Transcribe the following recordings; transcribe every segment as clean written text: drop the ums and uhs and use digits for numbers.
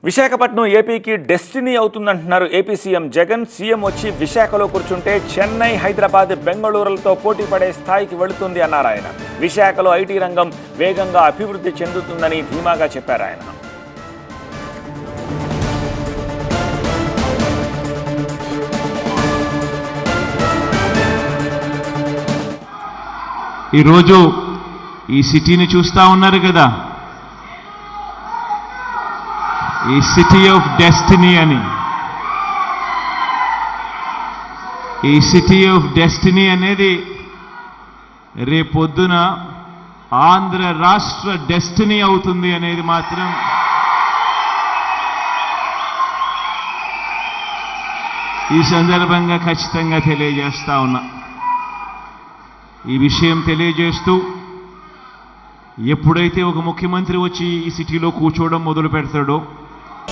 విశాఖపట్నం ఏపీకి డెస్టినీ అవుతుందంటున్నారు AP CM Jagan. CM వచ్చి విశాఖలో కూర్చుంటే చెన్నై, హైదరాబాద్, బెంగళూరులతో పోటీ పడే స్థాయికి వెళుతుంది అన్నారు ఆయన. విశాఖలో ఐటీ రంగం వేగంగా అభివృద్ధి చెందుతుందని ధీమాగా చెప్పారు ఆయన. ఈరోజు ఈ సిటీని చూస్తా ఉన్నారు కదా, ఈ సిటీ ఆఫ్ డెస్టినీ అని. ఈ సిటీ ఆఫ్ డెస్టినీ అనేది రేపొద్దున ఆంధ్ర రాష్ట్ర డెస్టినీ అవుతుంది అనేది మాత్రం ఈ సందర్భంగా ఖచ్చితంగా తెలియజేస్తా ఉన్నా. ఈ విషయం తెలియజేస్తూ ఎప్పుడైతే ఒక ముఖ్యమంత్రి వచ్చి ఈ సిటీలో కూర్చోవడం మొదలు పెడతాడో,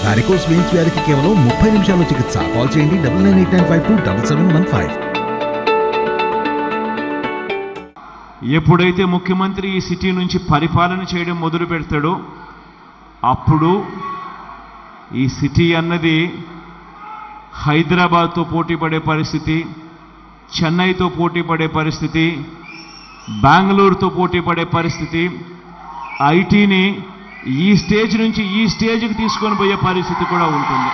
వారికోస్ వెయిన్స్ వ్యాధికి కేవలం 30 నిమిషాల్లో చికిత్స. కాల్ చేయండి 9989527715. ఎప్పుడైతే ముఖ్యమంత్రి ఈ సిటీ నుంచి పరిపాలన చేయడం మొదలు పెడతాడో అప్పుడు ఈ సిటీ అన్నది హైదరాబాద్తో పోటీ పడే పరిస్థితి, చెన్నైతో పోటీ పడే పరిస్థితి, బెంగళూరుతో పోటీ పడే పరిస్థితి, ఐటీని ఈ స్టేజ్ నుంచి ఈ స్టేజ్కి తీసుకొని పోయే పరిస్థితి కూడా ఉంటుంది.